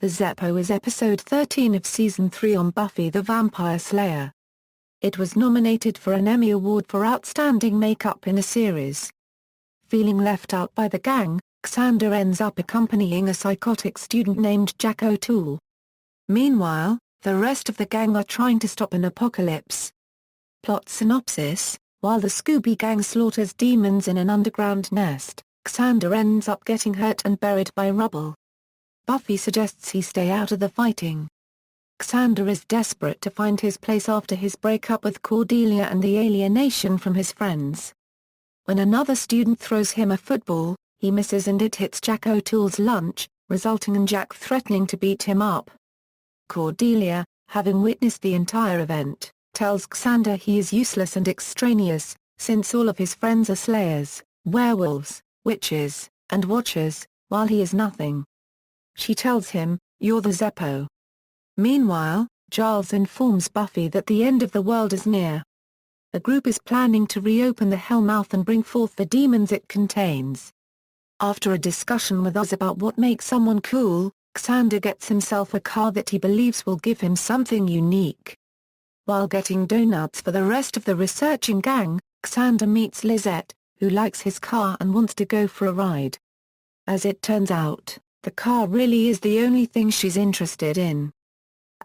The Zeppo is episode 13 of season 3 on Buffy the Vampire Slayer. It was nominated for an Emmy Award for Outstanding Makeup in a Series. Feeling left out by the gang, Xander ends up accompanying a psychotic student named Jack O'Toole. Meanwhile, the rest of the gang are trying to stop an apocalypse. Plot synopsis: while the Scooby Gang slaughters demons in an underground nest, Xander ends up getting hurt and buried by rubble. Buffy suggests he stay out of the fighting. Xander is desperate to find his place after his breakup with Cordelia and the alienation from his friends. When another student throws him a football, he misses and it hits Jack O'Toole's lunch, resulting in Jack threatening to beat him up. Cordelia, having witnessed the entire event, tells Xander he is useless and extraneous, since all of his friends are slayers, werewolves, witches, and watchers, while he is nothing. She tells him, "You're the Zeppo." Meanwhile, Giles informs Buffy that the end of the world is near. The group is planning to reopen the Hellmouth and bring forth the demons it contains. After a discussion with Oz about what makes someone cool, Xander gets himself a car that he believes will give him something unique. While getting donuts for the rest of the researching gang, Xander meets Lizette, who likes his car and wants to go for a ride. As it turns out, the car really is the only thing she's interested in.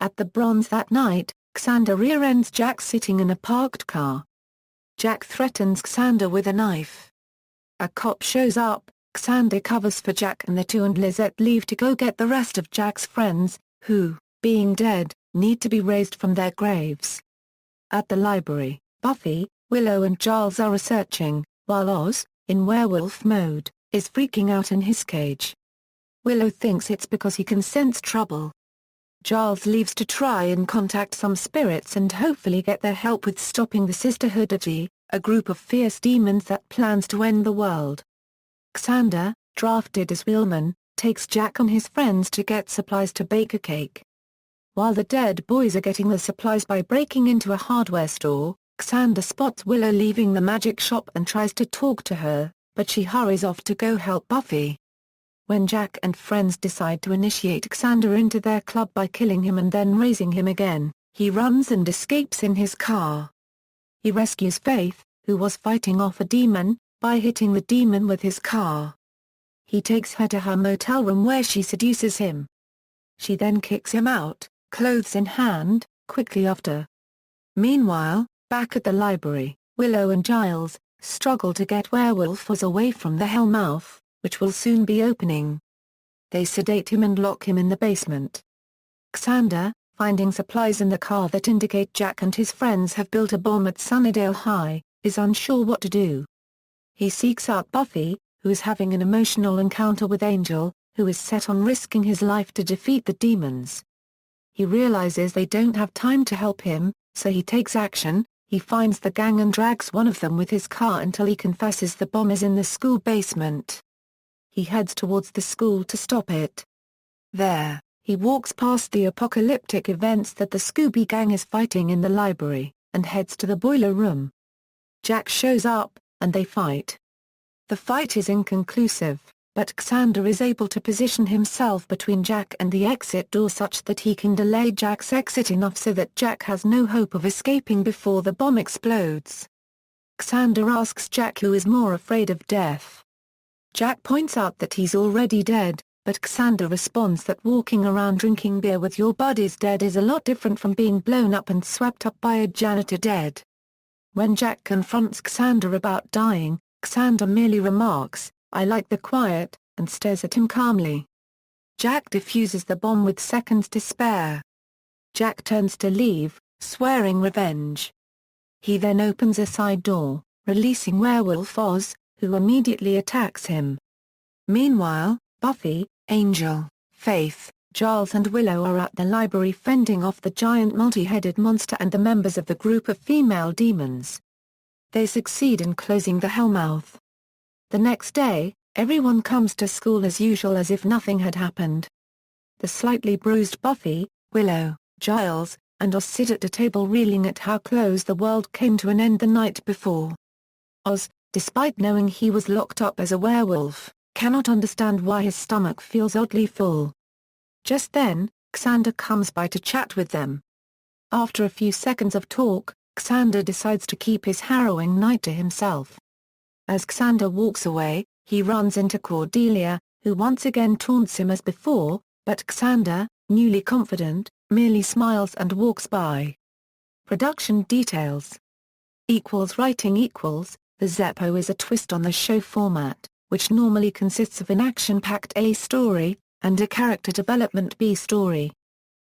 At the Bronze that night, Xander rear-ends Jack sitting in a parked car. Jack threatens Xander with a knife. A cop shows up, Xander covers for Jack and the two and Lizette leave to go get the rest of Jack's friends, who, being dead, need to be raised from their graves. At the library, Buffy, Willow and Giles are researching, while Oz, in werewolf mode, is freaking out in his cage. Willow thinks it's because he can sense trouble. Giles leaves to try and contact some spirits and hopefully get their help with stopping the Sisterhood of G, a group of fierce demons that plans to end the world. Xander, drafted as wheelman, takes Jack and his friends to get supplies to bake a cake. While the dead boys are getting the supplies by breaking into a hardware store, Xander spots Willow leaving the magic shop and tries to talk to her, but she hurries off to go help Buffy. When Jack and friends decide to initiate Xander into their club by killing him and then raising him again, he runs and escapes in his car. He rescues Faith, who was fighting off a demon, by hitting the demon with his car. He takes her to her motel room where she seduces him. She then kicks him out, clothes in hand, quickly after. Meanwhile, back at the library, Willow and Giles struggle to get Werewolf Oz away from the Hellmouth, which will soon be opening. They sedate him and lock him in the basement. Xander, finding supplies in the car that indicate Jack and his friends have built a bomb at Sunnydale High, is unsure what to do. He seeks out Buffy, who is having an emotional encounter with Angel, who is set on risking his life to defeat the demons. He realizes they don't have time to help him, so he takes action. He finds the gang and drags one of them with his car until he confesses the bomb is in the school basement. He heads towards the school to stop it. There, he walks past the apocalyptic events that the Scooby Gang is fighting in the library, and heads to the boiler room. Jack shows up, and they fight. The fight is inconclusive, but Xander is able to position himself between Jack and the exit door such that he can delay Jack's exit enough so that Jack has no hope of escaping before the bomb explodes. Xander asks Jack who is more afraid of death. Jack points out that he's already dead, but Xander responds that walking around drinking beer with your buddies dead is a lot different from being blown up and swept up by a janitor dead. When Jack confronts Xander about dying, Xander merely remarks, "I like the quiet," and stares at him calmly. Jack defuses the bomb with seconds to spare. Jack turns to leave, swearing revenge. He then opens a side door, releasing Werewolf Oz, who immediately attacks him. Meanwhile, Buffy, Angel, Faith, Giles and Willow are at the library fending off the giant multi-headed monster and the members of the group of female demons. They succeed in closing the Hellmouth. The next day, everyone comes to school as usual as if nothing had happened. The slightly bruised Buffy, Willow, Giles, and Oz sit at a table reeling at how close the world came to an end the night before. Oz, despite knowing he was locked up as a werewolf, cannot understand why his stomach feels oddly full. Just then, Xander comes by to chat with them. After a few seconds of talk, Xander decides to keep his harrowing night to himself. As Xander walks away, he runs into Cordelia, who once again taunts him as before, but Xander, newly confident, merely smiles and walks by. Production details. Writing The Zeppo is a twist on the show format, which normally consists of an action-packed A story, and a character development B story.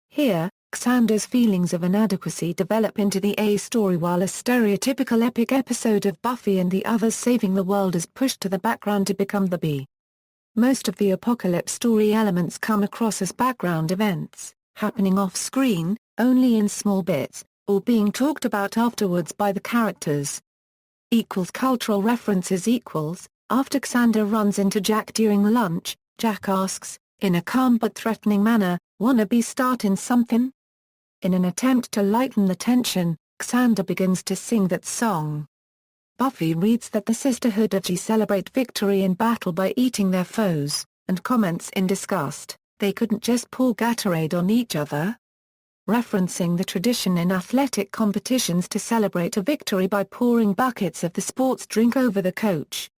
Here, Xander's feelings of inadequacy develop into the A story while a stereotypical epic episode of Buffy and the others saving the world is pushed to the background to become the B. Most of the apocalypse story elements come across as background events, happening off-screen, only in small bits, or being talked about afterwards by the characters. Cultural references After Xander runs into Jack during lunch, Jack asks, in a calm but threatening manner, "Wanna be startin' somethin'?" In an attempt to lighten the tension, Xander begins to sing that song. Buffy reads that the Sisterhood of G celebrate victory in battle by eating their foes, and comments in disgust, "They couldn't just pour Gatorade on each other?" Referencing the tradition in athletic competitions to celebrate a victory by pouring buckets of the sports drink over the coach.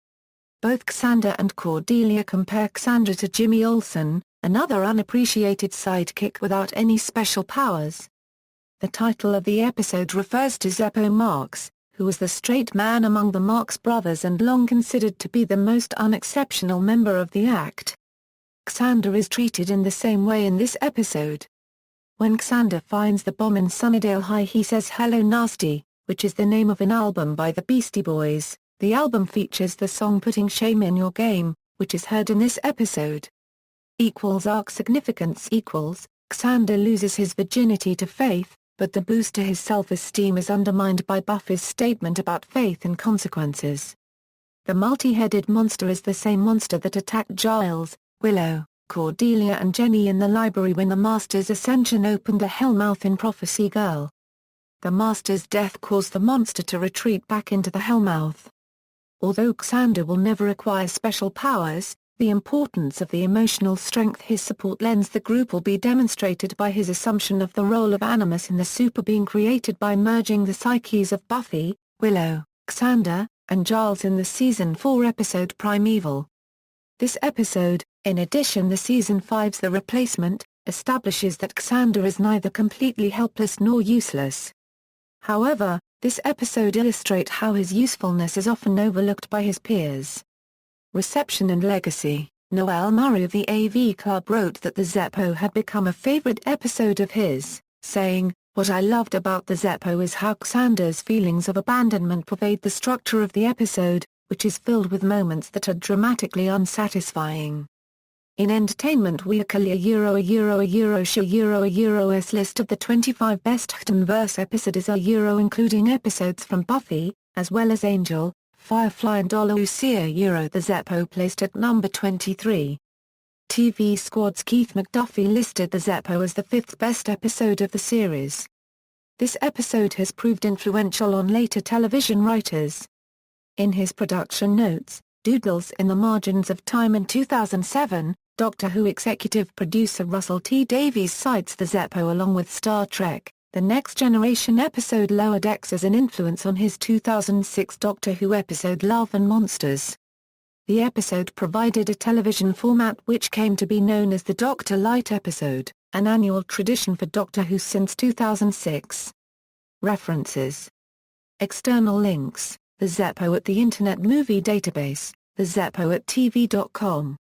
Both Xander and Cordelia compare Xander to Jimmy Olsen, another unappreciated sidekick without any special powers. The title of the episode refers to Zeppo Marx, who was the straight man among the Marx brothers and long considered to be the most unexceptional member of the act. Xander is treated in the same way in this episode. When Xander finds the bomb in Sunnydale High, he says "Hello Nasty," which is the name of an album by the Beastie Boys. The album features the song "Putting Shame in Your Game," which is heard in this episode. Arc significance Xander loses his virginity to Faith, but the boost to his self-esteem is undermined by Buffy's statement about faith and consequences. The multi-headed monster is the same monster that attacked Giles, Willow, Cordelia and Jenny in the library when the Master's ascension opened the Hellmouth in Prophecy Girl. The Master's death caused the monster to retreat back into the Hellmouth. Although Xander will never acquire special powers, the importance of the emotional strength his support lends the group will be demonstrated by his assumption of the role of Animus in the super being created by merging the psyches of Buffy, Willow, Xander, and Giles in the Season 4 episode Primeval. This episode, in addition to Season 5's The Replacement, establishes that Xander is neither completely helpless nor useless. However, this episode illustrates how his usefulness is often overlooked by his peers. Reception and legacy. Noel Murray of the AV Club wrote that the Zeppo had become a favorite episode of his, saying, "What I loved about the Zeppo is how Xander's feelings of abandonment pervade the structure of the episode, which is filled with moments that are dramatically unsatisfying." In Entertainment Weekly a list of the 25 best Huttonverse episodes including episodes from Buffy, as well as Angel, Firefly and Lucia the Zeppo placed at number 23. TV Squad's Keith McDuffie listed the Zeppo as the 5th best episode of the series. This episode has proved influential on later television writers. In his production notes, Doodles in the Margins of Time in 2007, Doctor Who executive producer Russell T. Davies cites the Zeppo along with Star Trek, The Next Generation episode Lower Decks as an influence on his 2006 Doctor Who episode Love and Monsters. The episode provided a television format which came to be known as the Doctor Light episode, an annual tradition for Doctor Who since 2006. References. External links: The Zeppo at the Internet Movie Database, The Zeppo at TV.com.